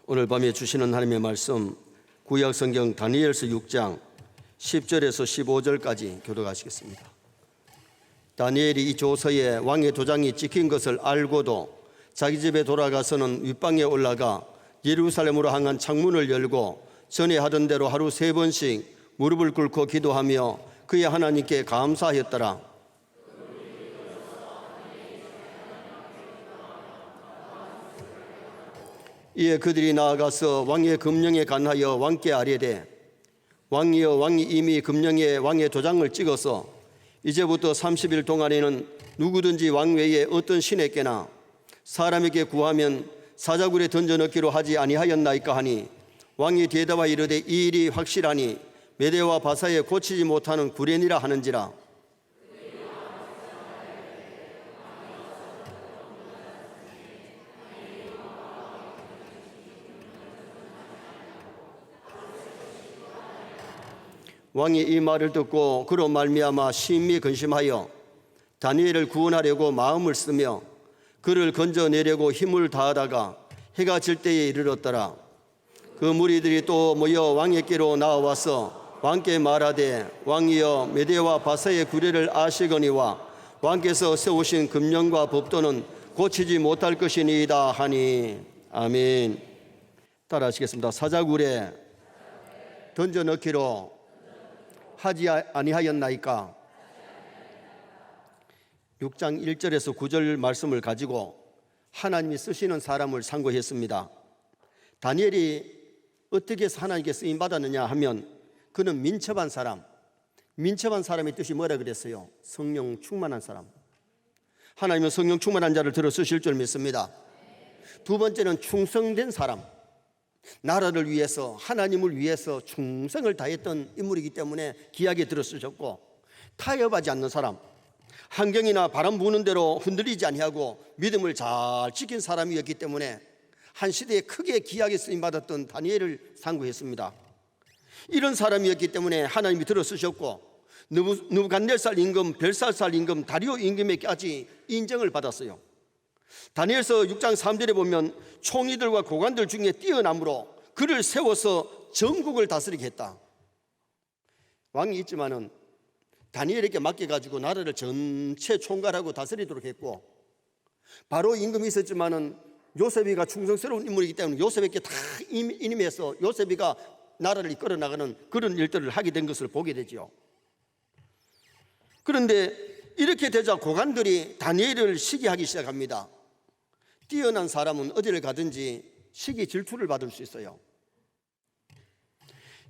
오늘 밤에 주시는 하나님의 말씀 구약성경 다니엘서 6장 10절에서 15절까지 교독하시겠습니다. 다니엘이 이 조서에 왕의 도장이 찍힌 것을 알고도 자기 집에 돌아가서는 윗방에 올라가 예루살렘으로 향한 창문을 열고 전에 하던 대로 하루 3번씩 무릎을 꿇고 기도하며 그의 하나님께 감사하였더라. 이에 그들이 나아가서 왕의 금령에 간하여 왕께 아뢰되 왕이여, 왕이 이미 금령에 왕의 도장을 찍어서 이제부터 30일 동안에는 누구든지 왕 외에 어떤 신에게나 사람에게 구하면 사자굴에 던져넣기로 하지 아니하였나이까 하니 왕이 대답하여 이르되 이 일이 확실하니 메대와 바사에 고치지 못하는 구련이라 하는지라. 왕이 이 말을 듣고 그로 말미암아 심히 근심하여 다니엘을 구원하려고 마음을 쓰며 그를 건져내려고 힘을 다하다가 해가 질 때에 이르렀더라. 그 무리들이 또 모여 왕에게로 나와서 왕께 말하되 왕이여, 메대와 바사의 구례를 아시거니와 왕께서 세우신 금령과 법도는 고치지 못할 것이니이다 하니. 아멘. 따라하시겠습니다. 사자굴에 던져넣기로 하지 아니하였나이까. 6장 1절에서 9절 말씀을 가지고 하나님이 쓰시는 사람을 상고했습니다. 다니엘이 어떻게 해서 하나님께 쓰임받았느냐 하면 그는 민첩한 사람, 민첩한 사람의 뜻이 뭐라 그랬어요? 성령 충만한 사람. 하나님은 성령 충만한 자를 들어 쓰실 줄 믿습니다. 두 번째는 충성된 사람, 나라를 위해서, 하나님을 위해서 충성을 다했던 인물이기 때문에 귀하게 들어 쓰셨고, 타협하지 않는 사람, 환경이나 바람 부는 대로 흔들리지 아니하고 믿음을 잘 지킨 사람이었기 때문에 한 시대에 크게 귀하게 쓰임받았던 다니엘을 상고했습니다. 이런 사람이었기 때문에 하나님이 들어 쓰셨고, 느부갓네살 임금, 벨사살 임금, 다리오 임금에게까지 인정을 받았어요. 다니엘서 6장 3절에 보면 총리들과 고관들 중에 뛰어남으로 그를 세워서 전국을 다스리게 했다. 왕이 있지만은 다니엘에게 맡겨가지고 나라를 전체 총괄하고 다스리도록 했고, 바로 임금이 있었지만은 요셉이가 충성스러운 인물이기 때문에 요셉에게 다 인임해서 요셉이가 나라를 이끌어 나가는 그런 일들을 하게 된 것을 보게 되죠. 그런데 이렇게 되자 고관들이 다니엘을 시기하기 시작합니다. 뛰어난 사람은 어디를 가든지 시기 질투를 받을 수 있어요.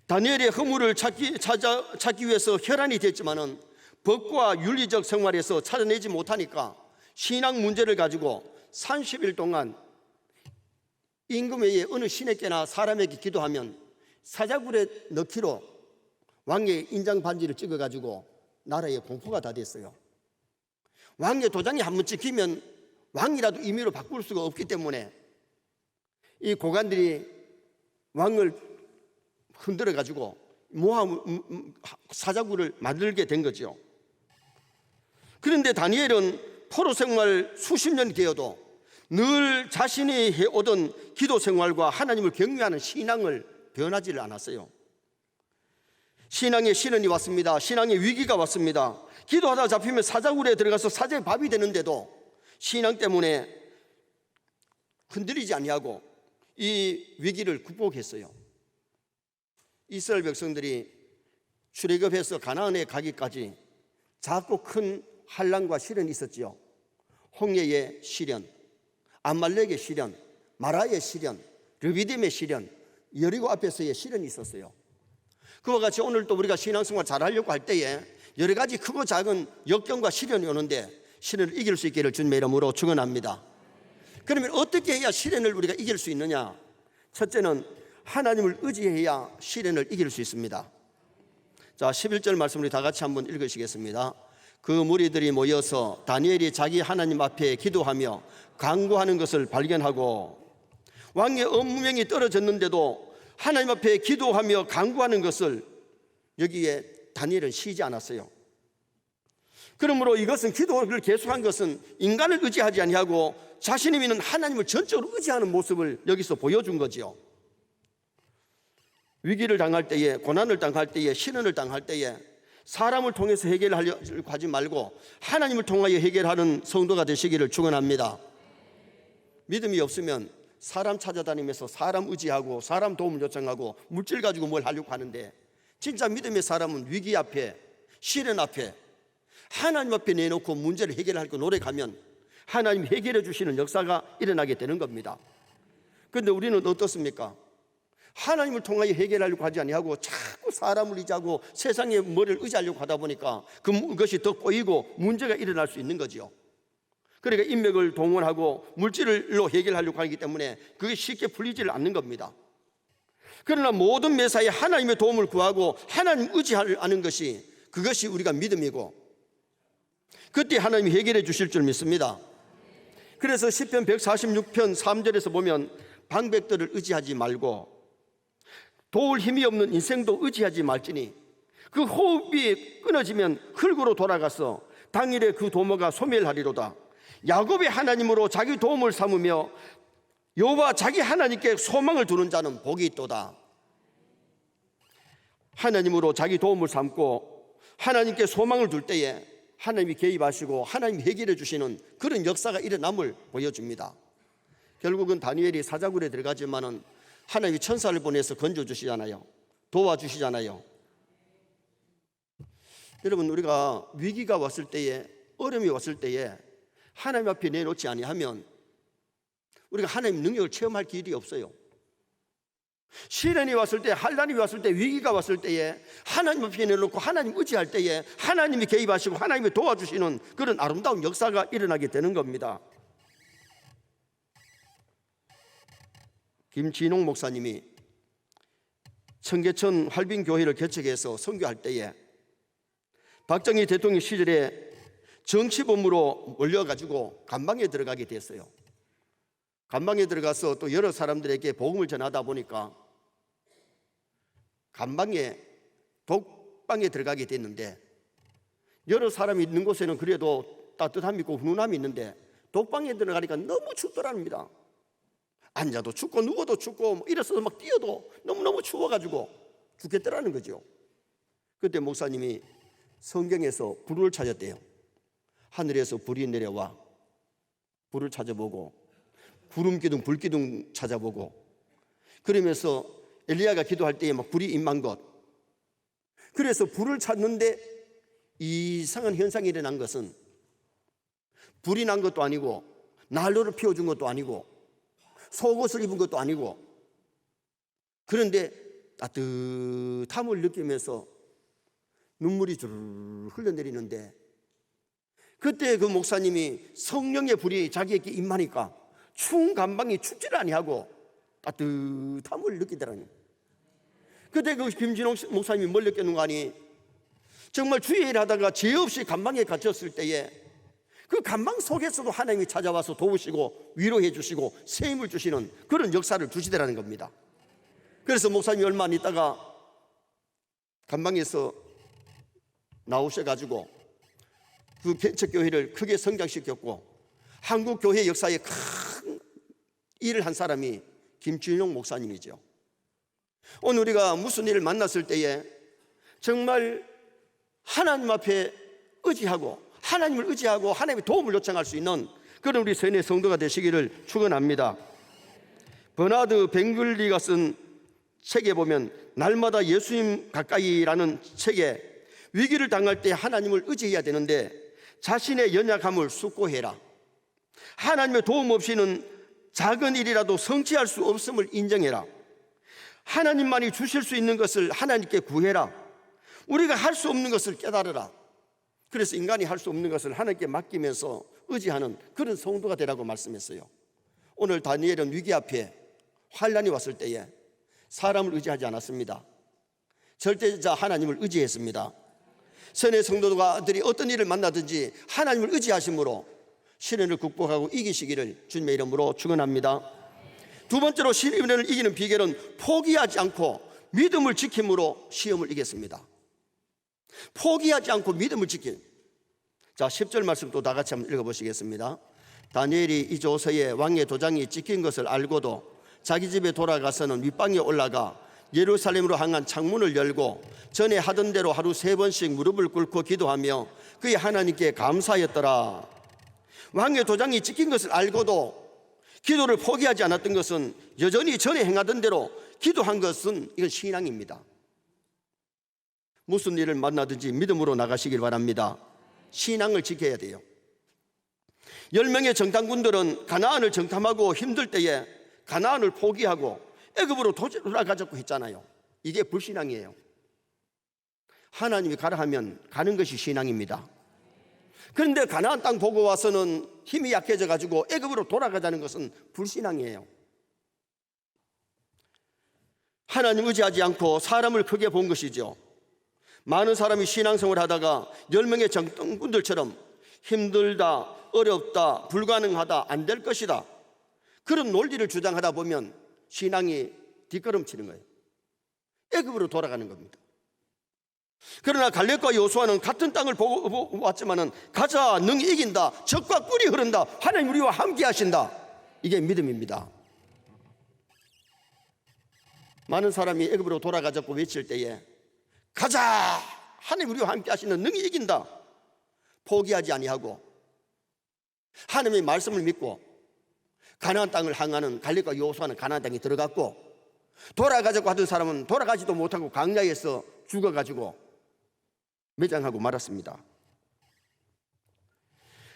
다니엘의 허물을 찾기 위해서 혈안이 됐지만은 법과 윤리적 생활에서 찾아내지 못하니까 신앙 문제를 가지고 30일 동안 임금 외에 어느 신에게나 사람에게 기도하면 사자굴에 넣기로 왕의 인장 반지를 찍어가지고 나라에 공포가 다 됐어요. 왕의 도장이 한번 찍히면 왕이라도 임의로 바꿀 수가 없기 때문에 이 고관들이 왕을 흔들어가지고 사자굴을 만들게 된 거죠. 그런데 다니엘은 포로 생활 수십 년이 되어도 늘 자신이 해오던 기도 생활과 하나님을 경외하는 신앙을 변하지를 않았어요. 신앙의 시련이 왔습니다. 신앙의 위기가 왔습니다. 기도하다 잡히면 사자굴에 들어가서 사자의 밥이 되는데도 신앙 때문에 흔들리지 아니하고 이 위기를 극복했어요. 이스라엘 백성들이 출애굽해서 가나안에 가기까지 작고 큰 환난과 시련이 있었지요. 홍해의 시련, 암말렉의 시련, 마라의 시련, 르비딤의 시련, 여리고 앞에서의 시련이 있었어요. 그와 같이 오늘 또 우리가 신앙생활 잘하려고 할 때에 여러 가지 크고 작은 역경과 시련이 오는데 시련을 이길 수 있기를 주님의 이름으로 축원합니다. 그러면 어떻게 해야 시련을 우리가 이길 수 있느냐? 첫째는 하나님을 의지해야 시련을 이길 수 있습니다. 자, 11절 말씀 우리 다 같이 한번 읽으시겠습니다. 그 무리들이 모여서 다니엘이 자기 하나님 앞에 기도하며 간구하는 것을 발견하고, 왕의 엄명이 떨어졌는데도 하나님 앞에 기도하며 간구하는 것을 여기에 다니엘은 쉬지 않았어요. 그러므로 이것은 기도를 계속한 것은 인간을 의지하지 아니하고 자신이 믿는 하나님을 전적으로 의지하는 모습을 여기서 보여준 거지요. 위기를 당할 때에, 고난을 당할 때에, 시련을 당할 때에 사람을 통해서 해결하려고 하지 말고 하나님을 통하여 해결하는 성도가 되시기를 축원합니다. 믿음이 없으면 사람 찾아다니면서 사람 의지하고 사람 도움을 요청하고 물질 가지고 뭘 하려고 하는데, 진짜 믿음의 사람은 위기 앞에, 시련 앞에 하나님 앞에 내놓고 문제를 해결하려고 노력하면 하나님이 해결해 주시는 역사가 일어나게 되는 겁니다. 그런데 우리는 어떻습니까? 하나님을 통하여 해결하려고 하지 아니하고 자꾸 사람을 의지하고 세상의 뭐를 의지하려고 하다 보니까 그것이 더 꼬이고 문제가 일어날 수 있는 거지요. 그러니까 인맥을 동원하고 물질로 해결하려고 하기 때문에 그게 쉽게 풀리지를 않는 겁니다. 그러나 모든 매사에 하나님의 도움을 구하고 하나님 의지하는 것이, 그것이 우리가 믿음이고 그때 하나님이 해결해 주실 줄 믿습니다. 그래서 시편 146편 3절에서 보면 방백들을 의지하지 말고 도울 힘이 없는 인생도 의지하지 말지니 그 호흡이 끊어지면 흙으로 돌아가서 당일에 그 도모가 소멸하리로다. 야곱의 하나님으로 자기 도움을 삼으며 여호와 자기 하나님께 소망을 두는 자는 복이 있도다. 하나님으로 자기 도움을 삼고 하나님께 소망을 둘 때에 하나님이 개입하시고 하나님이 해결해 주시는 그런 역사가 일어남을 보여줍니다. 결국은 다니엘이 사자굴에 들어가지만은 하나님이 천사를 보내서 건져주시잖아요. 도와주시잖아요. 여러분, 우리가 위기가 왔을 때에, 어려움이 왔을 때에 하나님 앞에 내놓지 아니하면 우리가 하나님 능력을 체험할 길이 없어요. 시련이 왔을 때, 환난이 왔을 때, 위기가 왔을 때에 하나님 앞에 내놓고 하나님 의지할 때에 하나님이 개입하시고 하나님이 도와주시는 그런 아름다운 역사가 일어나게 되는 겁니다. 김진홍 목사님이 청계천 활빈교회를 개척해서 선교할 때에 박정희 대통령 시절에 정치범으로 몰려가지고 감방에 들어가게 됐어요. 감방에 들어가서 또 여러 사람들에게 복음을 전하다 보니까 감방에 독방에 들어가게 됐는데, 여러 사람이 있는 곳에는 그래도 따뜻함이 있고 훈훈함이 있는데 독방에 들어가니까 너무 춥더랍니다. 앉아도 춥고 누워도 춥고 뭐 일어서서 막 뛰어도 너무너무 추워가지고 죽겠더라는 거죠. 그때 목사님이 성경에서 불을 찾았대요. 하늘에서 불이 내려와 불을 찾아보고 구름기둥 불기둥 찾아보고, 그러면서 엘리야가 기도할 때에 막 불이 임한 것. 그래서 불을 찾는데 이상한 현상이 일어난 것은 불이 난 것도 아니고 난로를 피워준 것도 아니고 속옷을 입은 것도 아니고, 그런데 따뜻함을 느끼면서 눈물이 주르르 흘러내리는데, 그때 그 목사님이 성령의 불이 자기에게 임하니까 추운 감방이 춥지를 아니하고 따뜻함을 느끼더라니. 그때 그 김진홍 목사님이 뭘 느꼈는가 하니, 정말 주의 일하다가 죄 없이 감방에 갇혔을 때에 그 감방 속에서도 하나님이 찾아와서 도우시고 위로해 주시고 새 힘을 주시는 그런 역사를 주시더라는 겁니다. 그래서 목사님이 얼마 안 있다가 감방에서 나오셔가지고 그 개척교회를 크게 성장시켰고 한국교회 역사에 큰 일을 한 사람이 김진용 목사님이죠. 오늘 우리가 무슨 일을 만났을 때에 정말 하나님 앞에 의지하고 하나님을 의지하고 하나님의 도움을 요청할 수 있는 그런 우리 세뇌 성도가 되시기를 축원합니다. 버나드 벵글리가 쓴 책에 보면 날마다 예수님 가까이라는 책에 위기를 당할 때 하나님을 의지해야 되는데 자신의 연약함을 숙고해라. 하나님의 도움 없이는 작은 일이라도 성취할 수 없음을 인정해라. 하나님만이 주실 수 있는 것을 하나님께 구해라. 우리가 할 수 없는 것을 깨달으라. 그래서 인간이 할 수 없는 것을 하나님께 맡기면서 의지하는 그런 성도가 되라고 말씀했어요. 오늘 다니엘은 위기 앞에 환난이 왔을 때에 사람을 의지하지 않았습니다. 절대자 하나님을 의지했습니다. 선의 성도들이 어떤 일을 만나든지 하나님을 의지하심으로 시련을 극복하고 이기시기를 주님의 이름으로 축원합니다. 두 번째로 시련을 이기는 비결은 포기하지 않고 믿음을 지킴으로 시험을 이겼습니다. 포기하지 않고 믿음을 지킨. 자, 10절 말씀 또 다 같이 한번 읽어보시겠습니다. 다니엘이 이 조서에 왕의 도장이 찍힌 것을 알고도 자기 집에 돌아가서는 윗방에 올라가 예루살렘으로 향한 창문을 열고 전에 하던 대로 하루 3번씩 무릎을 꿇고 기도하며 그의 하나님께 감사하였더라. 왕의 도장이 찍힌 것을 알고도 기도를 포기하지 않았던 것은 여전히 전에 행하던 대로 기도한 것은 이건 신앙입니다. 무슨 일을 만나든지 믿음으로 나가시길 바랍니다. 신앙을 지켜야 돼요. 10명의 정탐꾼들은 가나안을 정탐하고 힘들 때에 가나안을 포기하고 애굽으로 돌아가자고 했잖아요. 이게 불신앙이에요. 하나님이 가라 하면 가는 것이 신앙입니다. 그런데 가나안 땅 보고 와서는 힘이 약해져 가지고 애굽으로 돌아가자는 것은 불신앙이에요. 하나님 의지하지 않고 사람을 크게 본 것이죠. 많은 사람이 신앙생활을 하다가 10명의 정탐꾼들처럼 힘들다, 어렵다, 불가능하다, 안 될 것이다, 그런 논리를 주장하다 보면 신앙이 뒷걸음치는 거예요. 애굽으로 돌아가는 겁니다. 그러나 갈렙과 여호수아는 같은 땅을 보고 왔지만은 가자, 능히 이긴다, 적과 꿀이 흐른다, 하나님 우리와 함께 하신다, 이게 믿음입니다. 많은 사람이 애굽으로 돌아가자고 외칠 때에 가자, 하나님 우리와 함께 하시는 능히 이긴다, 포기하지 아니하고 하나님의 말씀을 믿고 가나안 땅을 향하는 갈렙과 여호수아는 가나안 땅에 들어갔고, 돌아가자고 하던 사람은 돌아가지도 못하고 광야에서 죽어가지고 매장하고 말았습니다.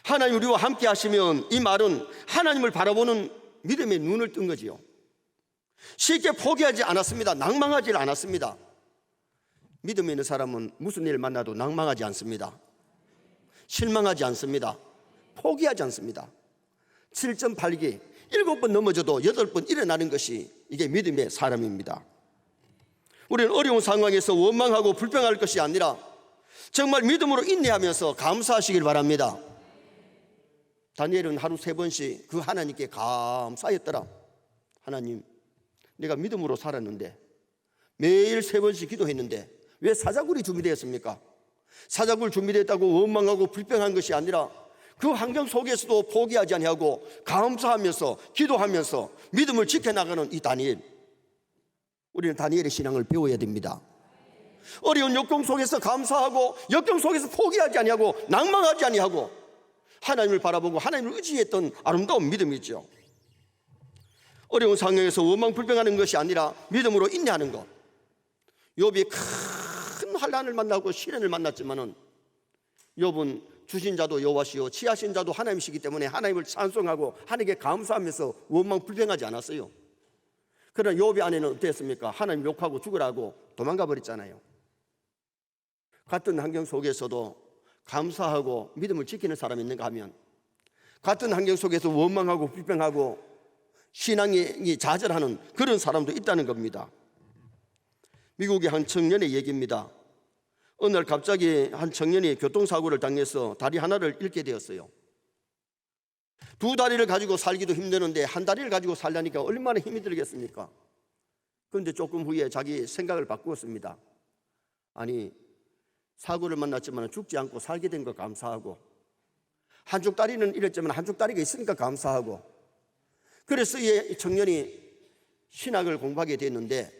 하나님 우리와 함께 하시면, 이 말은 하나님을 바라보는 믿음의 눈을 뜬 거지요. 쉽게 포기하지 않았습니다. 낭망하지 않았습니다. 믿음이 있는 사람은 무슨 일을 만나도 낭망하지 않습니다. 실망하지 않습니다. 포기하지 않습니다. 7.8기 7번 넘어져도 8번 일어나는 것이 이게 믿음의 사람입니다. 우리는 어려운 상황에서 원망하고 불평할 것이 아니라 정말 믿음으로 인내하면서 감사하시길 바랍니다. 다니엘은 하루 3번씩 그 하나님께 감사했더라. 하나님, 내가 믿음으로 살았는데, 매일 3번씩 기도했는데 왜 사자굴이 준비되었습니까? 사자굴 준비됐다고 원망하고 불평한 것이 아니라 그 환경 속에서도 포기하지 아니하고 감사하면서 기도하면서 믿음을 지켜나가는 이 다니엘, 우리는 다니엘의 신앙을 배워야 됩니다. 어려운 역경 속에서 감사하고 역경 속에서 포기하지 아니하고 낭망하지 아니하고 하나님을 바라보고 하나님을 의지했던 아름다운 믿음이죠. 어려운 상황에서 원망 불평하는 것이 아니라 믿음으로 인내하는 것. 욥이 큰 환난을 만나고 시련을 만났지만은 욥은 주신 자도 여호와시요 취하신 자도 하나님이시기 때문에 하나님을 찬송하고 하나님께 감사하면서 원망 불평하지 않았어요. 그러나 욥의 아내는 어땠습니까? 하나님 욕하고 죽으라고 도망가 버렸잖아요. 같은 환경 속에서도 감사하고 믿음을 지키는 사람이 있는가 하면, 같은 환경 속에서 원망하고 불평하고 신앙이 좌절하는 그런 사람도 있다는 겁니다. 미국의 한 청년의 얘기입니다. 어느 날 갑자기 한 청년이 교통사고를 당해서 다리 하나를 잃게 되었어요. 2다리를 가지고 살기도 힘드는데 한 다리를 가지고 살려니까 얼마나 힘이 들겠습니까? 그런데 조금 후에 자기 생각을 바꾸었습니다. 아니, 사고를 만났지만 죽지 않고 살게 된 거 감사하고, 한쪽 다리는 잃었지만 한쪽 다리가 있으니까 감사하고, 그래서 이 청년이 신학을 공부하게 됐는데,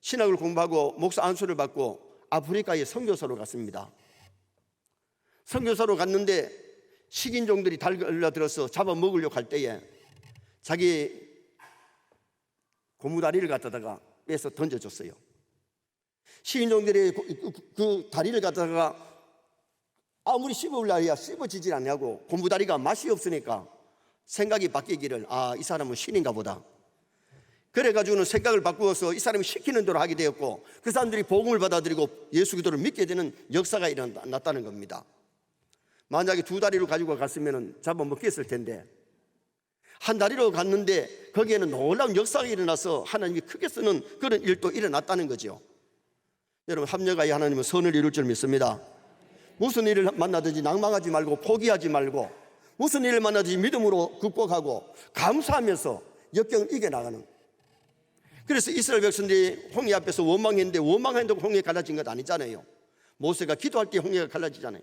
신학을 공부하고 목사 안수를 받고 아프리카에 선교사로 갔습니다. 선교사로 갔는데 식인종들이 달려들어서 잡아먹으려고 할 때에 자기 고무다리를 갖다가 빼서 던져줬어요. 식인종들이 그 다리를 갖다가 아무리 씹어올라야 씹어지질 않냐고, 고무다리가 맛이 없으니까 생각이 바뀌기를, 아, 이 사람은 신인가 보다. 그래가지고는 생각을 바꾸어서 이 사람이 시키는 대로 하게 되었고, 그 사람들이 복음을 받아들이고 예수 기도를 믿게 되는 역사가 일어났다는 겁니다. 만약에 2다리로 가지고 갔으면 잡아먹겠을 텐데, 한 다리로 갔는데 거기에는 놀라운 역사가 일어나서 하나님이 크게 쓰는 그런 일도 일어났다는 거죠. 여러분, 합력하여 하나님은 선을 이룰 줄 믿습니다. 무슨 일을 만나든지 낭망하지 말고 포기하지 말고, 무슨 일을 만나든지 믿음으로 극복하고 감사하면서 역경을 이겨나가는. 그래서 이스라엘 백성들이 홍해 앞에서 원망했는데 원망했는데 홍해가 갈라진 것 아니잖아요. 모세가 기도할 때 홍해가 갈라지잖아요.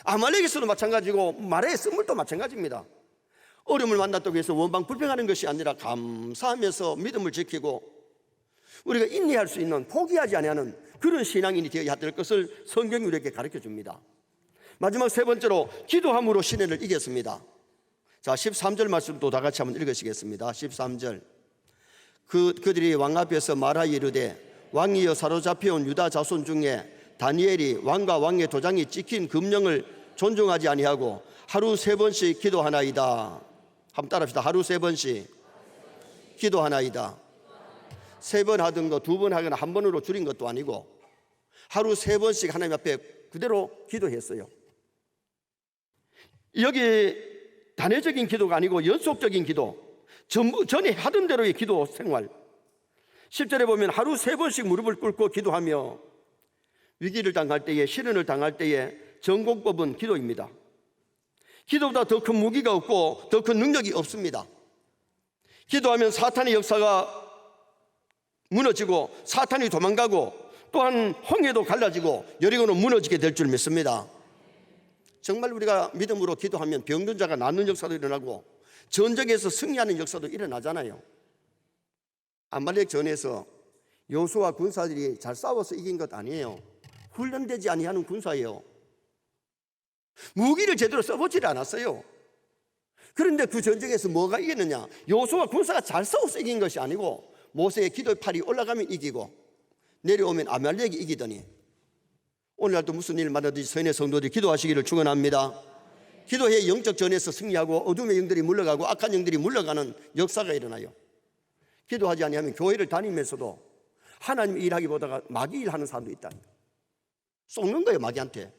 아말렉에서도 마찬가지고 마라의 씀물도 마찬가지입니다. 어려움을 만났다고 해서 원방 불평하는 것이 아니라 감사하면서 믿음을 지키고 우리가 인내할 수 있는, 포기하지 아니하는 그런 신앙인이 되어야 될 것을 성경이 우리에게 가르쳐 줍니다. 마지막 세 번째로 기도함으로 시련을 이겼습니다. 자, 13절 말씀도 다 같이 한번 읽으시겠습니다. 13절. 그들이 왕 앞에서 말하여 이르되 왕이여 사로잡혀온 유다 자손 중에 다니엘이 왕과 왕의 도장이 찍힌 금령을 존중하지 아니하고 하루 3번씩 기도하나이다. 한번 따라합시다. 하루 3번씩 기도하나이다. 3번 하던 거 2번 하거나 1번으로 줄인 것도 아니고 하루 3번씩 하나님 앞에 그대로 기도했어요. 여기 단회적인 기도가 아니고 연속적인 기도, 전에 하던 대로의 기도 생활. 10절에 보면 하루 3번씩 무릎을 꿇고 기도하며 위기를 당할 때에, 시련을 당할 때에 전공법은 기도입니다. 기도보다 더 큰 무기가 없고 더 큰 능력이 없습니다. 기도하면 사탄의 역사가 무너지고 사탄이 도망가고 또한 홍해도 갈라지고 여리고는 무너지게 될 줄 믿습니다. 정말 우리가 믿음으로 기도하면 병든 자가 낫는 역사도 일어나고 전쟁에서 승리하는 역사도 일어나잖아요. 아말렉 전에서 여호수아 군사들이 잘 싸워서 이긴 것 아니에요. 훈련되지 아니하는 군사예요. 무기를 제대로 써보지를 않았어요. 그런데 그 전쟁에서 뭐가 이겼느냐? 여호수아 군사가 잘 싸워서 이긴 것이 아니고 모세의 기도의 팔이 올라가면 이기고 내려오면 아말렉이 이기더니, 오늘날도 무슨 일 만나든지 선의 성도들이 기도하시기를 축원합니다. 기도해 영적 전에서 승리하고 어둠의 영들이 물러가고 악한 영들이 물러가는 역사가 일어나요. 기도하지 아니하면 교회를 다니면서도 하나님 일하기보다가 마귀 일하는 사람도 있다. 속는 거예요, 마귀한테.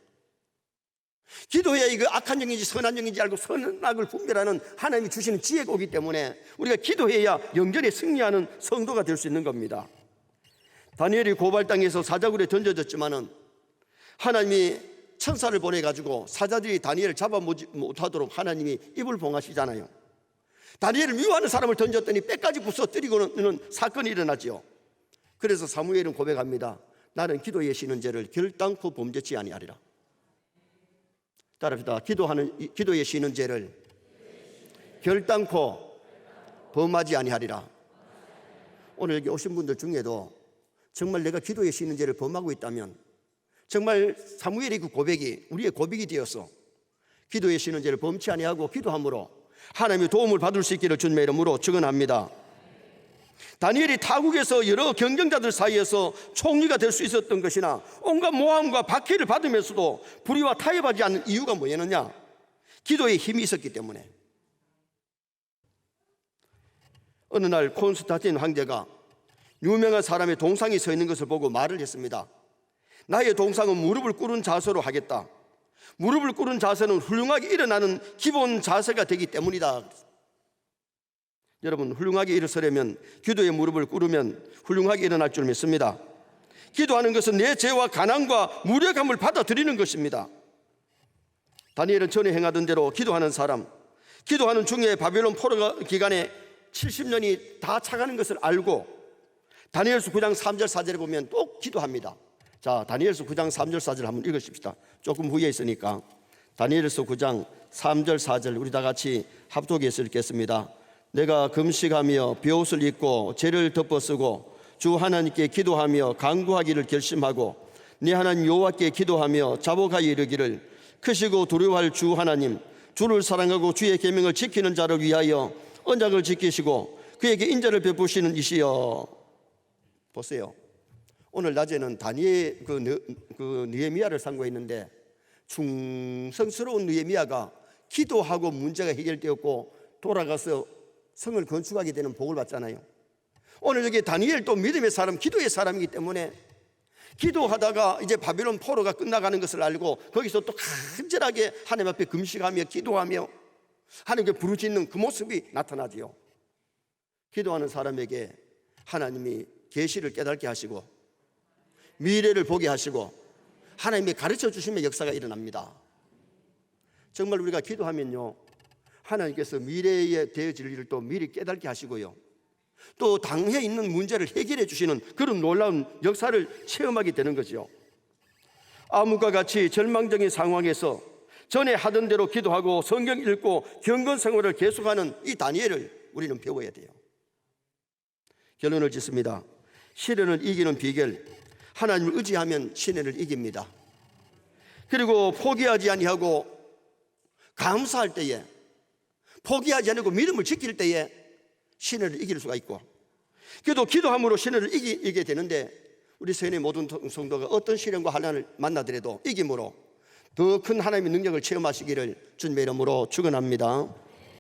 기도해야 이거 악한 영인지 선한 영인지 알고 선악을 분별하는 하나님이 주시는 지혜가 오기 때문에 우리가 기도해야 영전에 승리하는 성도가 될 수 있는 겁니다. 다니엘이 고발당해서 사자굴에 던져졌지만은 하나님이 천사를 보내가지고 사자들이 다니엘을 잡아 못하도록 하나님이 입을 봉하시잖아요. 다니엘을 미워하는 사람을 던졌더니 뼈까지 부서뜨리고는 사건이 일어나죠. 그래서 사무엘은 고백합니다. 나는 기도에 쉬는 죄를 결단코 범죄치 아니하리라. 따라합시다. 기도에 쉬는 죄를 결단코 범하지 아니하리라. 오늘 여기 오신 분들 중에도 정말 내가 기도에 쉬는 죄를 범하고 있다면 정말 사무엘의 그 고백이 우리의 고백이 되어서 기도에 쉬는 죄를 범치 아니하고 기도함으로 하나님의 도움을 받을 수 있기를 주님의 이름으로 축원합니다. 다니엘이 타국에서 여러 경쟁자들 사이에서 총리가 될 수 있었던 것이나 온갖 모함과 박해를 받으면서도 불의와 타협하지 않는 이유가 뭐였느냐? 기도에 힘이 있었기 때문에. 어느 날 콘스탄틴 황제가 유명한 사람의 동상이 서 있는 것을 보고 말을 했습니다. 나의 동상은 무릎을 꿇은 자세로 하겠다. 무릎을 꿇은 자세는 훌륭하게 일어나는 기본 자세가 되기 때문이다. 여러분, 훌륭하게 일어서려면 기도의 무릎을 꿇으면 훌륭하게 일어날 줄 믿습니다. 기도하는 것은 내 죄와 가난과 무력함을 받아들이는 것입니다. 다니엘은 전에 행하던 대로 기도하는 사람, 기도하는 중에 바벨론 포로 기간에 70년이 다 차가는 것을 알고 다니엘서 9장 3절 4절에 보면 또 기도합니다. 자, 다니엘서 9장 3절 4절 한번 읽으십시다. 조금 후에 있으니까. 다니엘서 9장 3절 4절 우리 다 같이 합독해서 읽겠습니다. 내가 금식하며 벼옷을 입고 죄를 덮어쓰고 주 하나님께 기도하며 간구하기를 결심하고 네 하나님 여호와께 기도하며 자복하여 이르기를 크시고 두려워할 주 하나님, 주를 사랑하고 주의 계명을 지키는 자를 위하여 언약을 지키시고 그에게 인자를 베푸시는 이시여. 보세요. 오늘 낮에는 다니엘 그 느헤미야를 상고했는데 충성스러운 느헤미야가 기도하고 문제가 해결되었고 돌아가서 성을 건축하게 되는 복을 받잖아요. 오늘 여기 다니엘도 믿음의 사람, 기도의 사람이기 때문에 기도하다가 이제 바벨론 포로가 끝나가는 것을 알고 거기서 또 간절하게 하나님 앞에 금식하며 기도하며 하나님께 부르짖는 그 모습이 나타나지요. 기도하는 사람에게 하나님이 계시를 깨닫게 하시고 미래를 보게 하시고 하나님이 가르쳐 주심의 역사가 일어납니다. 정말 우리가 기도하면요, 하나님께서 미래에 되어질 일을 또 미리 깨닫게 하시고요, 또 당해 있는 문제를 해결해 주시는 그런 놀라운 역사를 체험하게 되는 거죠. 아문과 같이 절망적인 상황에서 전에 하던 대로 기도하고 성경 읽고 경건 생활을 계속하는 이 다니엘을 우리는 배워야 돼요. 결론을 짓습니다. 시련을 이기는 비결, 하나님을 의지하면 시련을 이깁니다. 그리고 포기하지 아니하고 감사할 때에, 포기하지 않고 믿음을 지킬 때에 시련을 이길 수가 있고, 그래도 기도함으로 시련을 이기게 되는데, 우리 서연의 모든 성도가 어떤 시련과 환난을 만나더라도 이김으로 더 큰 하나님의 능력을 체험하시기를 주님의 이름으로 축원합니다.